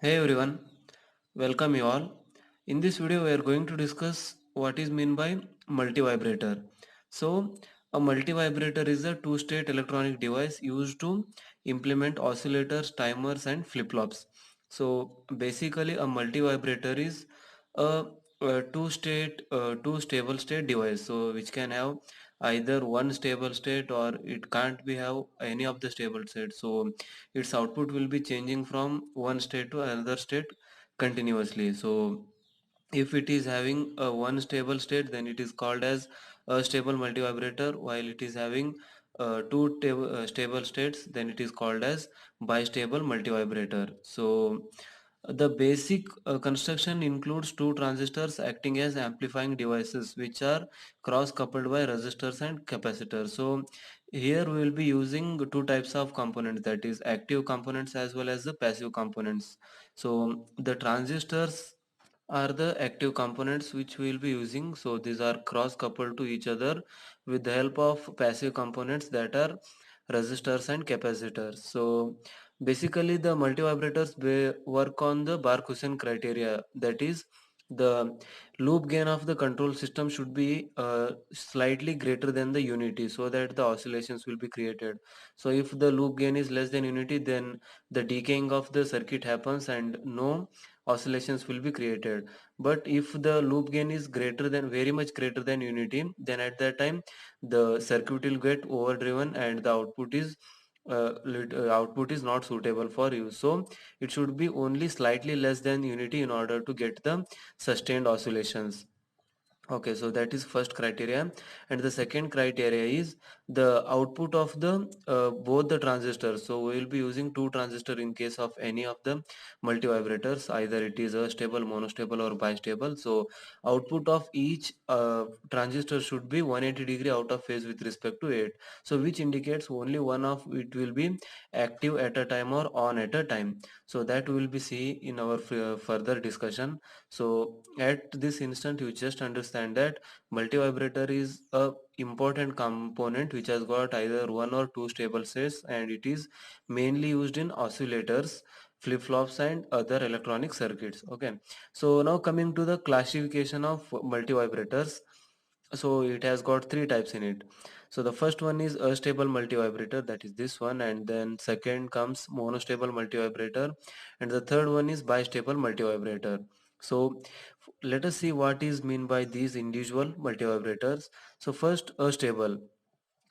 Hey everyone, welcome you all. In this video, we are going to discuss what is meant by multivibrator. So, a multivibrator is a two-state electronic device used to implement oscillators, timers, and flip-flops. So, basically, a multivibrator is a two stable state device. So, which can have either one stable state or it can't be have any of the stable state. So, its output will be changing from one state to another state continuously. So if it is having a one stable state, then it is called as a stable multivibrator. While it is having stable states, then it is called as bistable multivibrator. So the basic construction includes two transistors acting as amplifying devices which are cross coupled by resistors and capacitors. So here we will be using two types of components, that is active components as well as the passive components. So the transistors are the active components which we will be using. So these are cross coupled to each other with the help of passive components, that are resistors and capacitors. So basically the multivibrators work on the Bar-Khussain criteria, that is the loop gain of the control system should be slightly greater than the unity so that the oscillations will be created. So if the loop gain is less than unity, then the decaying of the circuit happens and no oscillations will be created. But if the loop gain is greater than, very much greater than unity, then at that time the circuit will get overdriven and the output is not suitable for use. So it should be only slightly less than unity in order to get the sustained oscillations. Okay, so that is first criteria, and the second criteria is the output of the both the transistors. So we will be using two transistor in case of any of the multivibrators, either it is a stable, monostable, or bistable. So output of each transistor should be 180-degree out of phase with respect to it. So which indicates only one of it will be active at a time or on at a time. So that we will be see in our further discussion. So at this instant, you just understand that multivibrator is a important component which has got either one or two stable states, and it is mainly used in oscillators, flip-flops, and other electronic circuits. Okay, so now coming to the classification of multivibrators. So it has got three types in it. So the first one is a stable multivibrator, that is this one, and then second comes monostable multivibrator, and the third one is bistable multivibrator. So let us see what is mean by these individual multivibrators. So first, a stable.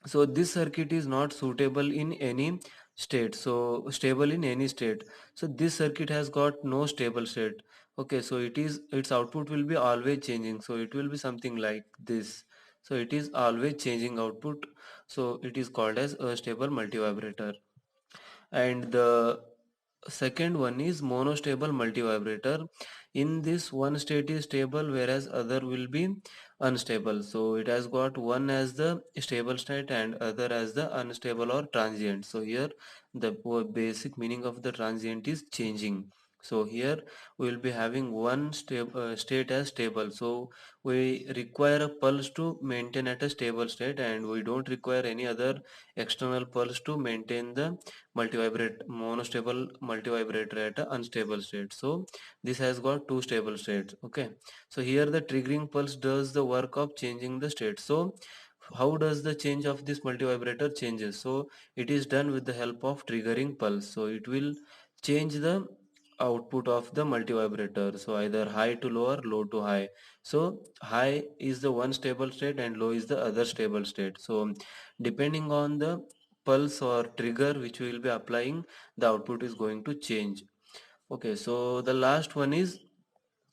So this circuit is not suitable in any state, so stable in any state. So this circuit has got no stable state. Okay, so its output will be always changing, so it will be something like this. So it is always changing output, so it is called as a stable multivibrator. And the second one is monostable multivibrator. In this, one state is stable whereas other will be unstable. So it has got one as the stable state and other as the unstable or transient. So here the basic meaning of the transient is changing. So here we will be having one state as stable. So we require a pulse to maintain at a stable state, and we don't require any other external pulse to maintain the monostable multivibrator at a unstable state. So this has got two stable states. Okay, so here the triggering pulse does the work of changing the state. So how does the change of this multivibrator changes? So it is done with the help of triggering pulse. So it will change the output of the multivibrator, so either high to low or low to high. So high is the one stable state and low is the other stable state. So depending on the pulse or trigger which we will be applying, the output is going to change. Okay, so the last one is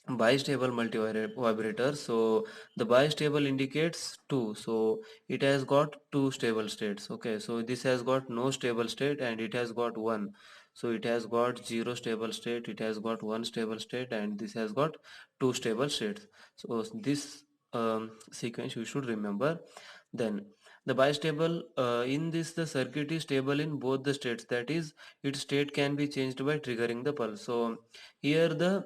bistable multivibrator. So the bistable indicates two, so it has got two stable states. Okay, so this has got no stable state and it has got one. So it has got zero stable state, it has got one stable state, and this has got two stable states. So this sequence you should remember. Then the bistable, in this the circuit is stable in both the states, that is its state can be changed by triggering the pulse. So here the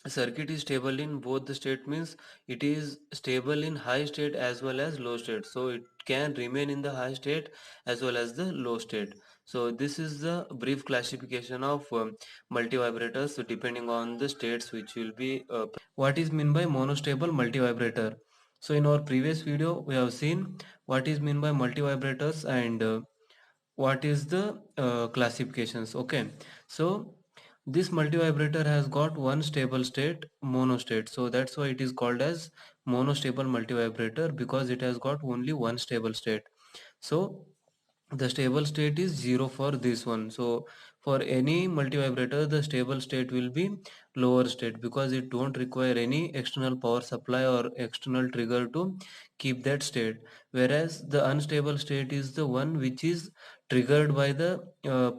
circuit is stable in both the state means it is stable in high state as well as low state. So it can remain in the high state as well as the low state. So this is the brief classification of multivibrators depending on the states which will be. What is meant by monostable multivibrator? So in our previous video we have seen what is meant by multivibrators and what is the classifications. Okay, so this multivibrator has got one stable state, monostate, so that's why it is called as monostable multivibrator, because it has got only one stable state. So the stable state is 0 for this one. So for any multivibrator the stable state will be lower state, because it don't require any external power supply or external trigger to keep that state, whereas the unstable state is the one which is triggered by the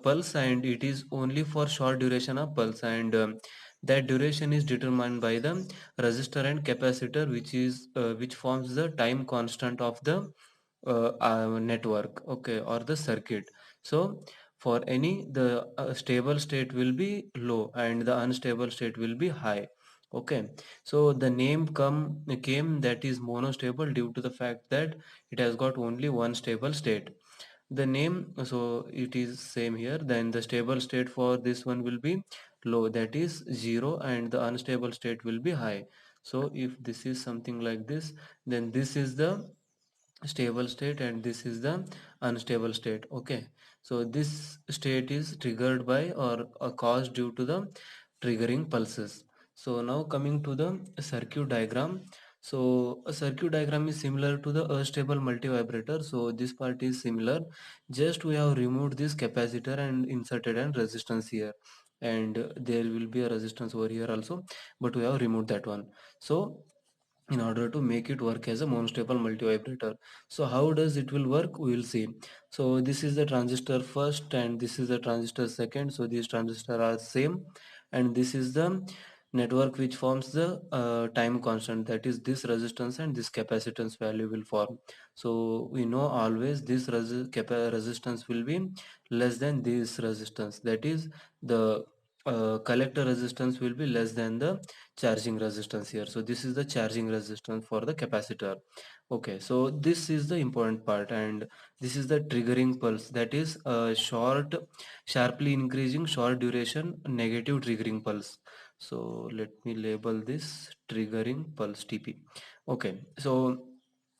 pulse, and it is only for short duration of pulse, and that duration is determined by the resistor and capacitor, which forms the time constant of the network, okay, or the circuit. So for any, the stable state will be low and the unstable state will be high. Okay, so the name came that is monostable due to the fact that it has got only one stable state. The name, so it is same here. Then the stable state for this one will be low, that is 0, and the unstable state will be high. So if this is something like this, then this is the stable state and this is the unstable state. Okay, so this state is triggered by or caused due to the triggering pulses. So now coming to the circuit diagram. So a circuit diagram is similar to the astable multivibrator, so this part is similar, just we have removed this capacitor and inserted an resistance here, and there will be a resistance over here also, but we have removed that one. So in order to make it work as a monostable multivibrator, so how does it will work, we will see. So this is the transistor first and this is the transistor second, so these transistors are same, and this is the network which forms the time constant, that is this resistance and this capacitance value will form. So we know always this resistance will be less than this resistance, that is the collector resistance will be less than the charging resistance here. So this is the charging resistance for the capacitor. Okay, so this is the important part, and this is the triggering pulse, that is a short, sharply increasing short duration negative triggering pulse. So let me label this triggering pulse TP. Okay, so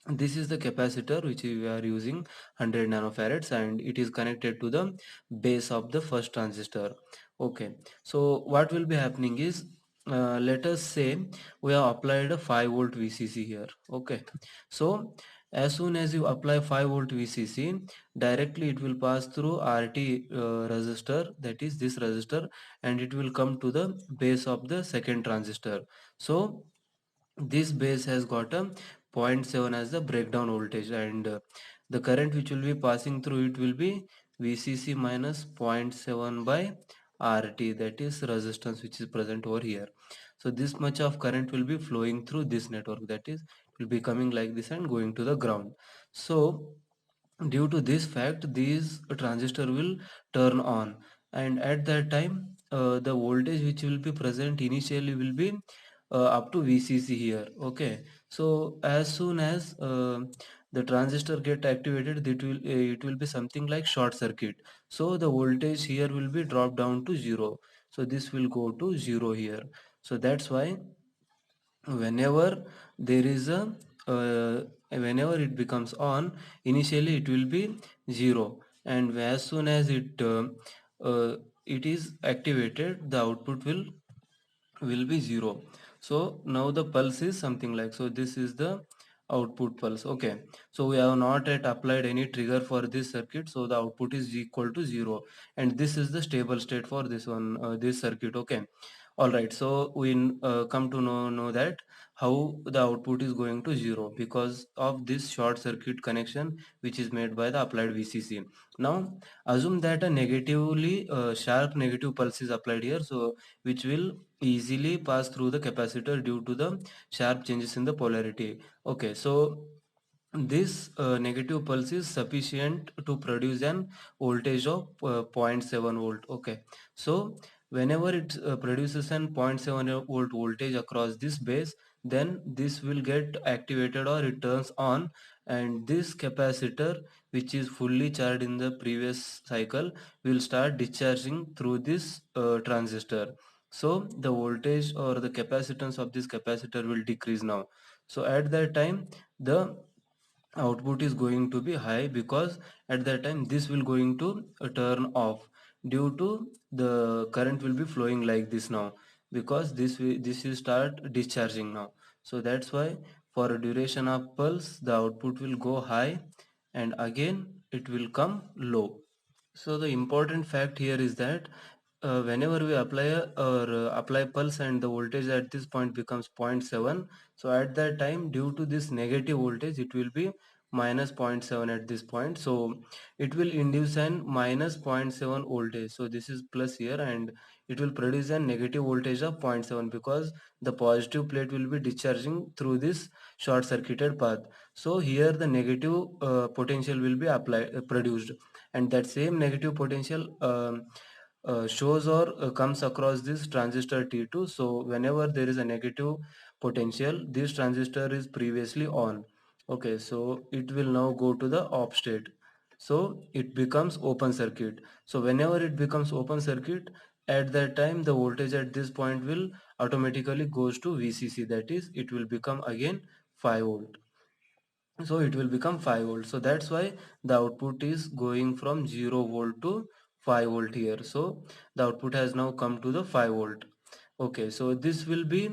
this is the capacitor which we are using 100 nanofarads, and it is connected to the base of the first transistor. Okay, so what will be happening is, let us say we have applied a 5 volt VCC here. Okay, so as soon as you apply 5 volt VCC, directly it will pass through RT resistor, that is this resistor, and it will come to the base of the second transistor. So this base has got a zero point 0.7 as the breakdown voltage, and the current which will be passing through it will be VCC minus zero point 0.7 by RT, that is resistance which is present over here. So this much of current will be flowing through this network, that is it will be coming like this and going to the ground. So due to this fact, these transistor will turn on, and at that time the voltage which will be present initially will be up to VCC here. Okay, so as soon as the transistor get activated, it will be something like short circuit, so the voltage here will be dropped down to 0. So this will go to 0 here. So that's why whenever there is a whenever it becomes on, initially it will be 0, and as soon as it is activated, the output will be 0. So now the pulse is something like, so this is the output pulse. Okay, so we have not yet applied any trigger for this circuit, so the output is equal to 0, and this is the stable state for this one, this circuit. Okay, all right, so we come to know that how the output is going to 0 because of this short circuit connection which is made by the applied VCC. Now assume that a negatively sharp negative pulse is applied here, so which will easily pass through the capacitor due to the sharp changes in the polarity. Okay, so this negative pulse is sufficient to produce an voltage of zero point 0.7 volt. Okay, so whenever it produces an zero point 0.7 volt voltage across this base, then this will get activated or it turns on, and this capacitor, which is fully charged in the previous cycle, will start discharging through this transistor. So the voltage or the capacitance of this capacitor will decrease now. So at that time the output is going to be high, because at that time this will going to turn off due to the current will be flowing like this now, because this will start discharging now. So that's why for a duration of pulse the output will go high and again it will come low. So the important fact here is that whenever we apply pulse and the voltage at this point becomes zero point 0.7, so at that time due to this negative voltage it will be minus zero point 0.7 at this point. So it will induce an minus zero point 0.7 voltage. So this is plus here, and it will produce a negative voltage of zero point 0.7 because the positive plate will be discharging through this short circuited path. So here the negative potential will be produced, and that same negative potential shows or comes across this transistor T2. So whenever there is a negative potential, this transistor is previously on. Okay, so it will now go to the off state. So it becomes open circuit. So whenever it becomes open circuit, at that time the voltage at this point will automatically goes to VCC, that is it will become again 5 volt. So it will become 5 volt. So that's why the output is going from 0 volt to 5 volt here. So the output has now come to the 5 volt. Okay, so this will be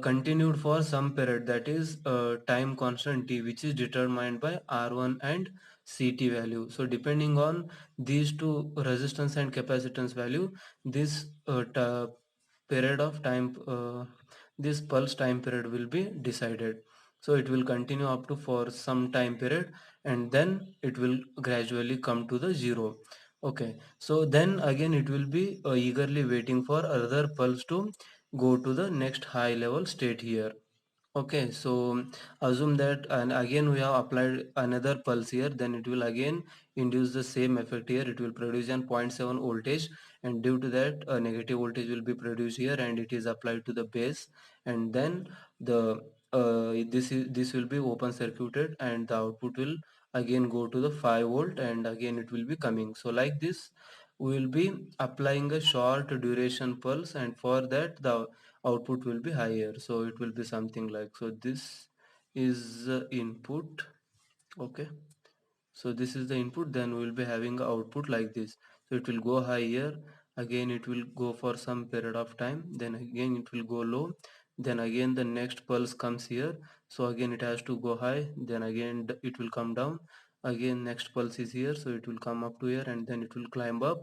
continued for some period, that is time constant t, which is determined by R1 and CT value. So depending on these two resistance and capacitance value, this period of time, this pulse time period will be decided. So it will continue up to for some time period, and then it will gradually come to the zero. Okay, so then again it will be eagerly waiting for other pulse to go to the next high level state here. Okay, so assume that, and again we have applied another pulse here, then it will again induce the same effect here. It will produce an zero point 0.7 voltage, and due to that a negative voltage will be produced here, and it is applied to the base, and then the this will be open circuited, and the output will again go to the 5 volt, and again it will be coming. So like this we will be applying a short duration pulse, and for that the output will be higher. So it will be something like, so this is input. Okay, so this is the input, then we will be having a output like this. So it will go higher, again it will go for some period of time, then again it will go low, then again the next pulse comes here, so again it has to go high, then again it will come down, again next pulse is here, so it will come up to here, and then it will climb up.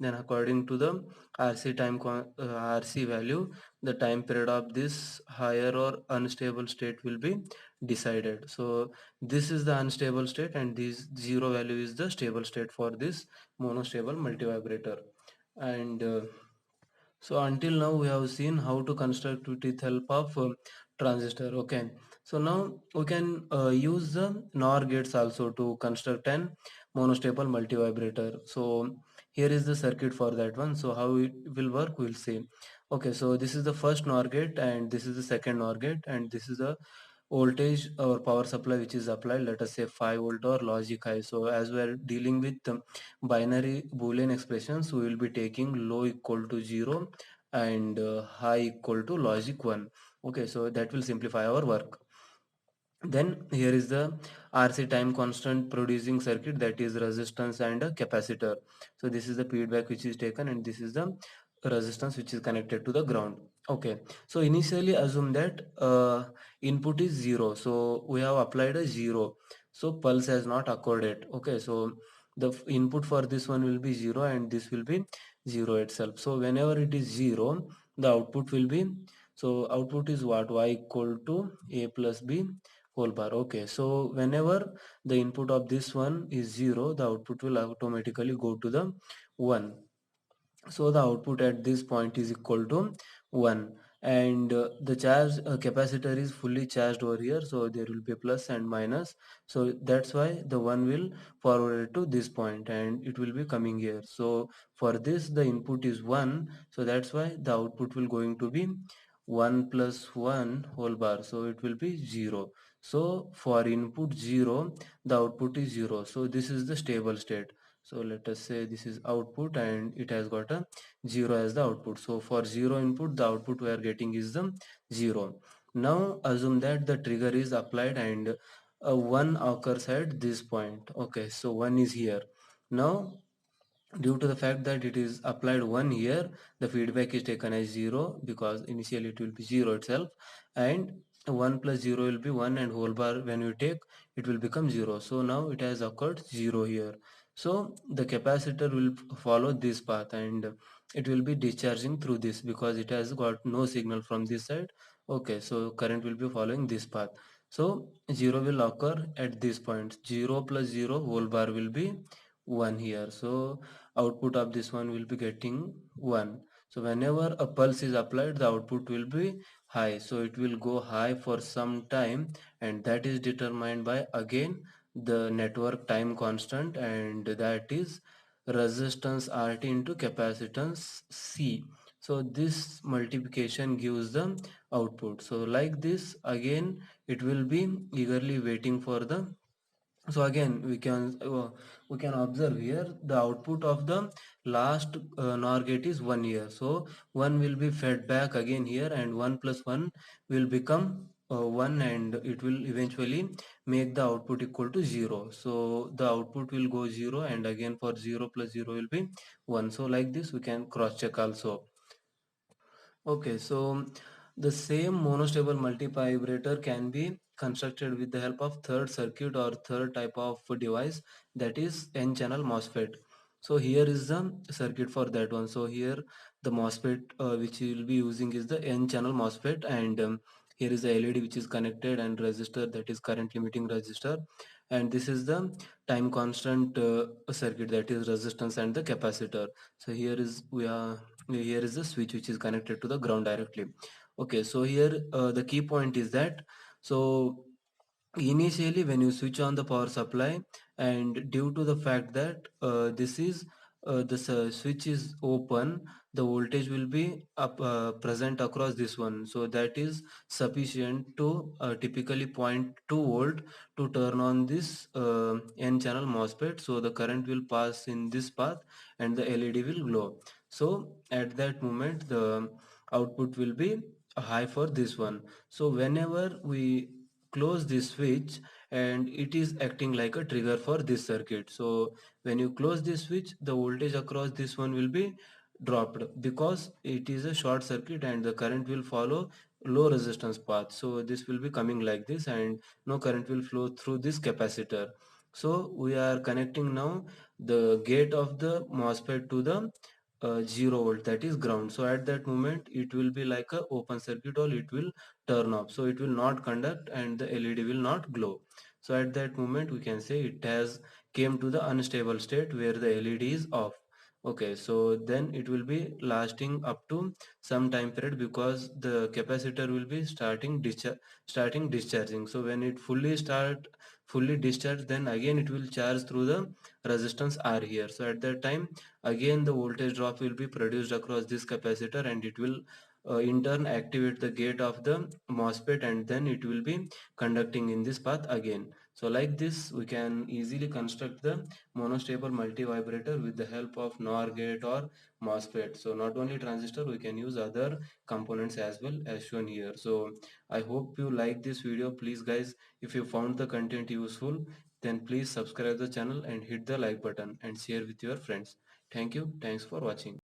Then according to the RC value, the time period of this higher or unstable state will be decided. So this is the unstable state, and this zero value is the stable state for this monostable multivibrator. And so until now we have seen how to construct with help of transistor. Okay, so now we can use the NOR gates also to construct an monostable multivibrator. So here is the circuit for that one. So how it will work, we'll see. Okay, so this is the first NOR gate, and this is the second NOR gate, and this is the voltage or power supply which is applied, let us say 5 volt or logic high. So as we are dealing with binary boolean expressions, we will be taking low equal to 0 and high equal to logic 1. Okay, so that will simplify our work. Then here is the RC time constant producing circuit, that is resistance and a capacitor. So this is the feedback which is taken, and this is the resistance which is connected to the ground. Okay, so initially assume that input is 0, so we have applied a 0, so pulse has not occurred yet. Okay, so the input for this one will be 0, and this will be 0 itself. So whenever it is 0, the output will be, so output is what, y equal to a plus b whole bar. Okay, so whenever the input of this one is 0, the output will automatically go to the 1. So the output at this point is equal to 1, and the charge capacitor is fully charged over here, so there will be plus and minus. So that's why the 1 will forward to this point, and it will be coming here. So for this the input is 1, so that's why the output will going to be 1 plus 1 whole bar, so it will be 0. So for input 0, the output is 0. So this is the stable state. So let us say this is output and it has got a 0 as the output. So for 0 input, the output we are getting is the 0. Now assume that the trigger is applied and 1 occurs at this point. Okay, so 1 is here. Now due to the fact that it is applied 1 here, the feedback is taken as 0 because initially it will be 0 itself, and 1 plus 0 will be 1, and whole bar when you take it will become 0. So now it has occurred 0 here. So the capacitor will follow this path and it will be discharging through this because it has got no signal from this side. Okay, so current will be following this path. So 0 will occur at this point. 0 plus 0 whole bar will be 1 here. So output of this one will be getting 1. So whenever a pulse is applied, the output will be high. So it will go high for some time, and that is determined by again the network time constant, and that is resistance RT into capacitance C. So this multiplication gives the output. So like this again it will be eagerly waiting for the. So again we can observe here the output of the last NOR gate is 1 here. So 1 will be fed back again here, and 1 plus 1 will become 1, and it will eventually make the output equal to 0. So the output will go 0, and again for 0 plus 0 will be 1. So like this we can cross check also. Okay, so the same monostable multivibrator can be constructed with the help of third circuit or third type of device, that is N-channel MOSFET. So here is the circuit for that one. So here the MOSFET which you will be using is the N-channel MOSFET, and here is the LED which is connected and resistor, that is current limiting resistor, and this is the time constant circuit, that is resistance and the capacitor. So here is the switch which is connected to the ground directly. Okay, so here the key point is that, so initially when you switch on the power supply, and due to the fact that this is switch is open, the voltage will be present across this one, so that is sufficient to typically 0.2 volt to turn on this N channel MOSFET. So the current will pass in this path and the LED will glow. So at that moment the output will be high for this one. So whenever we close this switch, and it is acting like a trigger for this circuit. So when you close this switch, the voltage across this one will be dropped because it is a short circuit and the current will follow low resistance path. So this will be coming like this, and no current will flow through this capacitor. So we are connecting now the gate of the MOSFET to the 0 volt, that is ground. So at that moment it will be like a open circuit, or it will turn off, so it will not conduct and the LED will not glow. So at that moment we can say it has came to the unstable state where the LED is off. Okay, so then it will be lasting up to some time period because the capacitor will be starting discharging. So when it fully discharged, then again it will charge through the resistance R here. So at that time again the voltage drop will be produced across this capacitor, and it will in turn activate the gate of the MOSFET, and then it will be conducting in this path again. So like this we can easily construct the monostable multivibrator with the help of NOR gate or MOSFET. So not only transistor, we can use other components as well as shown here. So I hope you like this video. Please guys, if you found the content useful, then please subscribe the channel and hit the like button and share with your friends. Thank you. Thanks for watching.